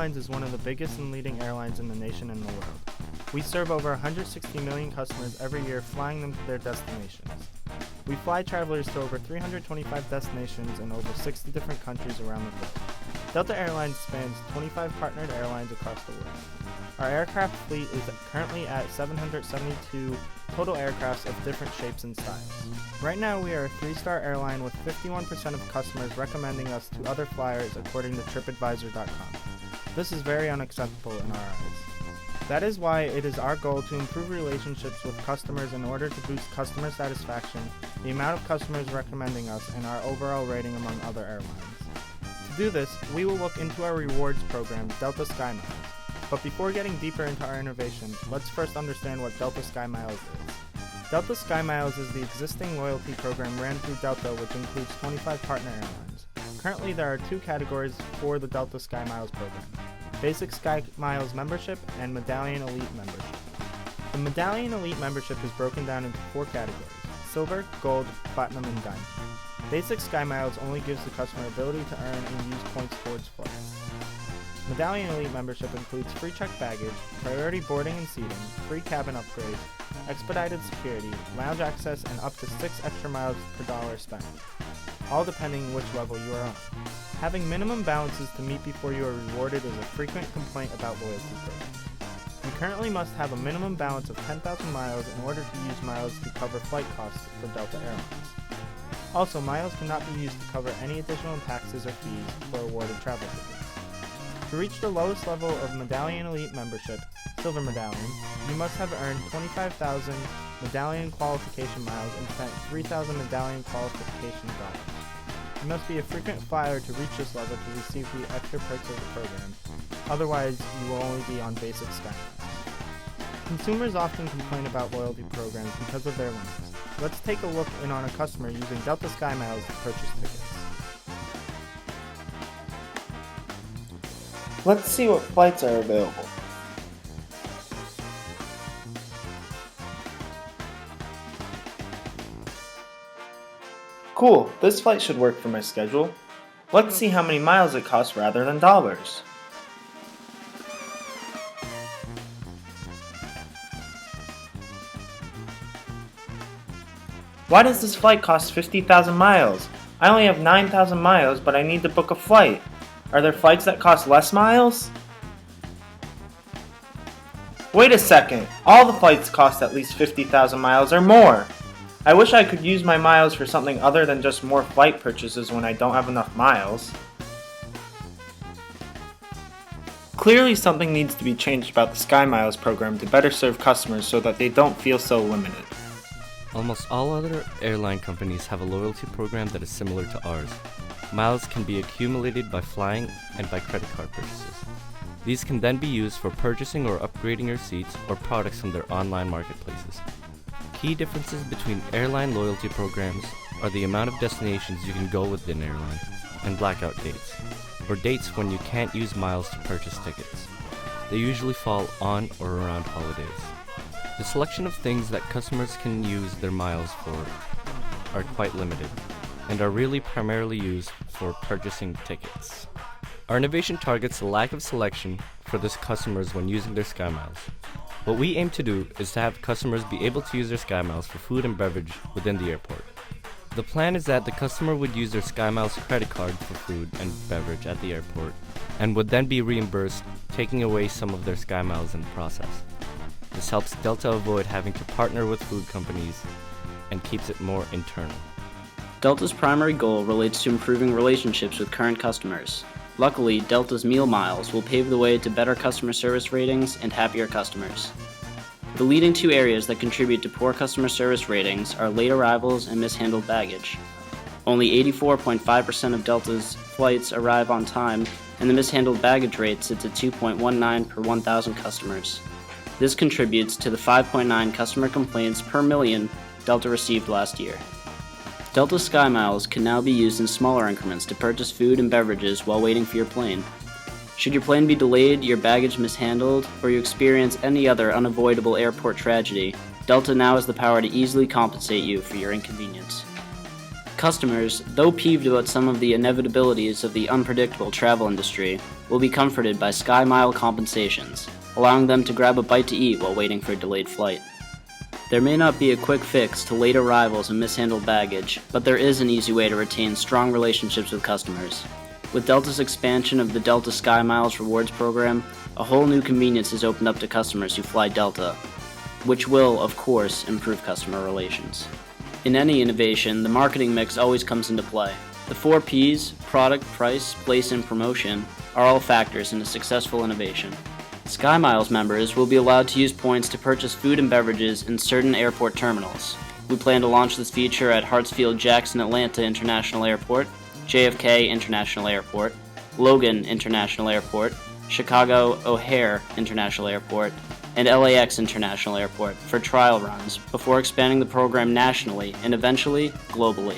Airlines is one of the biggest and leading airlines in the nation and the world. We serve over 160 million customers every year, flying them to their destinations. We fly travelers to over 325 destinations in over 60 different countries around the world. Delta Airlines spans 25 partnered airlines across the world. Our aircraft fleet is currently at 772 total aircrafts of different shapes and styles. Right now we are a 3-star airline with 51% of customers recommending us to other flyers according to TripAdvisor.com. This is very unacceptable in our eyes. That is why it is our goal to improve relationships with customers in order to boost customer satisfaction, the amount of customers recommending us, and our overall rating among other airlines. To do this, we will look into our rewards program, Delta SkyMiles. But before getting deeper into our innovation, let's first understand what Delta SkyMiles is. Delta SkyMiles is the existing loyalty program ran through Delta, which includes 25 partner airlines. Currently, there are 2 categories for the Delta SkyMiles program: Basic SkyMiles membership and Medallion Elite membership. The Medallion Elite membership is broken down into 4 categories: Silver, Gold, Platinum, and Diamond. Basic SkyMiles only gives the customer ability to earn and use points towards flights. Medallion Elite membership includes free checked baggage, priority boarding and seating, free cabin upgrades, expedited security, lounge access, and up to 6 extra miles per dollar spent, all depending which level you are on. Having minimum balances to meet before you are rewarded is a frequent complaint about loyalty programs. You currently must have a minimum balance of 10,000 miles in order to use miles to cover flight costs for Delta Airlines. Also, miles cannot be used to cover any additional taxes or fees for awarded travel tickets. To reach the lowest level of Medallion Elite membership, Silver Medallion, you must have earned 25,000 Medallion qualification miles and spent 3,000 Medallion qualification dollars. You must be a frequent flyer to reach this level to receive the extra perks of the program, otherwise you will only be on Basic SkyMiles. Consumers often complain about loyalty programs because of their limits. Let's take a look in on a customer using Delta SkyMiles to purchase tickets. Let's see what flights are available. Cool, this flight should work for my schedule. Let's see how many miles it costs rather than dollars. Why does this flight cost 50,000 miles? I only have 9,000 miles, but I need to book a flight. Are there flights that cost less miles? Wait a second, all the flights cost at least 50,000 miles or more. I wish I could use my miles for something other than just more flight purchases when I don't have enough miles. Clearly something needs to be changed about the SkyMiles program to better serve customers so that they don't feel so limited. Almost all other airline companies have a loyalty program that is similar to ours. Miles can be accumulated by flying and by credit card purchases. These can then be used for purchasing or upgrading your seats or products from their online marketplaces. Key differences between airline loyalty programs are the amount of destinations you can go with an airline and blackout dates, or dates when you can't use miles to purchase tickets. They usually fall on or around holidays. The selection of things that customers can use their miles for are quite limited, and are really primarily used for purchasing tickets. Our innovation targets the lack of selection for the customers when using their SkyMiles. What we aim to do is to have customers be able to use their SkyMiles for food and beverage within the airport. The plan is that the customer would use their SkyMiles credit card for food and beverage at the airport, and would then be reimbursed, taking away some of their SkyMiles in the process. This helps Delta avoid having to partner with food companies and keeps it more internal. Delta's primary goal relates to improving relationships with current customers. Luckily, Delta's meal miles will pave the way to better customer service ratings and happier customers. The leading 2 areas that contribute to poor customer service ratings are late arrivals and mishandled baggage. Only 84.5% of Delta's flights arrive on time, and the mishandled baggage rate sits at 2.19 per 1,000 customers. This contributes to the 5.9 customer complaints per million Delta received last year. Delta SkyMiles can now be used in smaller increments to purchase food and beverages while waiting for your plane. Should your plane be delayed, your baggage mishandled, or you experience any other unavoidable airport tragedy, Delta now has the power to easily compensate you for your inconvenience. Customers, though peeved about some of the inevitabilities of the unpredictable travel industry, will be comforted by SkyMile compensations, allowing them to grab a bite to eat while waiting for a delayed flight. There may not be a quick fix to late arrivals and mishandled baggage, but there is an easy way to retain strong relationships with customers. With Delta's expansion of the Delta SkyMiles rewards program, a whole new convenience is opened up to customers who fly Delta, which will, of course, improve customer relations. In any innovation, the marketing mix always comes into play. The 4 Ps, product, price, place, and promotion, are all factors in a successful innovation. SkyMiles members will be allowed to use points to purchase food and beverages in certain airport terminals. We plan to launch this feature at Hartsfield-Jackson Atlanta International Airport, JFK International Airport, Logan International Airport, Chicago O'Hare International Airport, and LAX International Airport for trial runs before expanding the program nationally and eventually globally.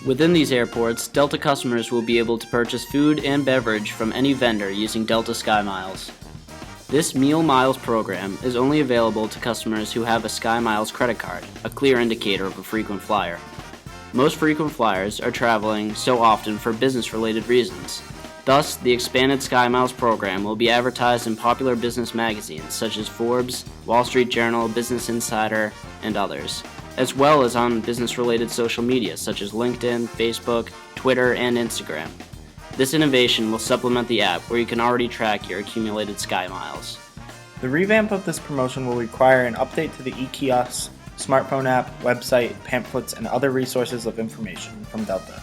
Within these airports, Delta customers will be able to purchase food and beverage from any vendor using Delta SkyMiles. This Meal Miles program is only available to customers who have a SkyMiles credit card, a clear indicator of a frequent flyer. Most frequent flyers are traveling so often for business-related reasons. Thus, the expanded SkyMiles program will be advertised in popular business magazines such as Forbes, Wall Street Journal, Business Insider, and others, as well as on business-related social media such as LinkedIn, Facebook, Twitter, and Instagram. This innovation will supplement the app where you can already track your accumulated SkyMiles. The revamp of this promotion will require an update to the e-kiosk, smartphone app, website, pamphlets, and other resources of information from Delta.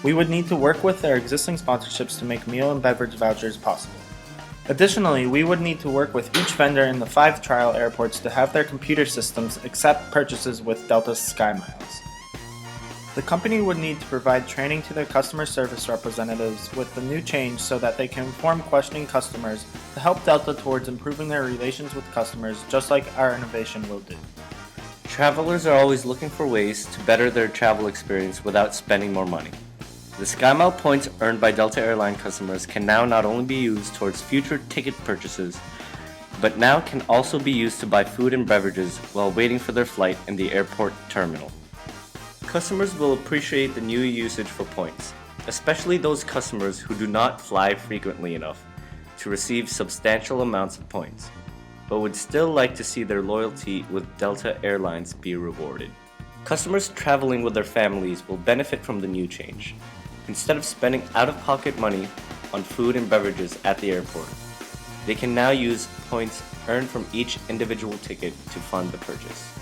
We would need to work with their existing sponsorships to make meal and beverage vouchers possible. Additionally, we would need to work with each vendor in the 5 trial airports to have their computer systems accept purchases with Delta's SkyMiles. The company would need to provide training to their customer service representatives with the new change so that they can inform questioning customers to help Delta towards improving their relations with customers, just like our innovation will do. Travelers are always looking for ways to better their travel experience without spending more money. The SkyMile points earned by Delta Airline customers can now not only be used towards future ticket purchases, but now can also be used to buy food and beverages while waiting for their flight in the airport terminal. Customers will appreciate the new usage for points, especially those customers who do not fly frequently enough to receive substantial amounts of points, but would still like to see their loyalty with Delta Airlines be rewarded. Customers traveling with their families will benefit from the new change. Instead of spending out-of-pocket money on food and beverages at the airport, they can now use points earned from each individual ticket to fund the purchase.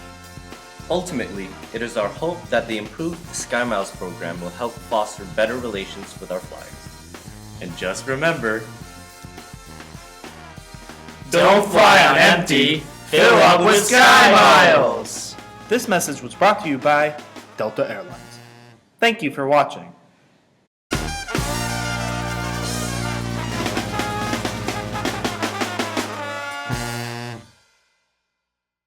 Ultimately, it is our hope that the improved SkyMiles program will help foster better relations with our flyers. And just remember, Don't fly on empty, fill up with SkyMiles! This message was brought to you by Delta Airlines. Thank you for watching.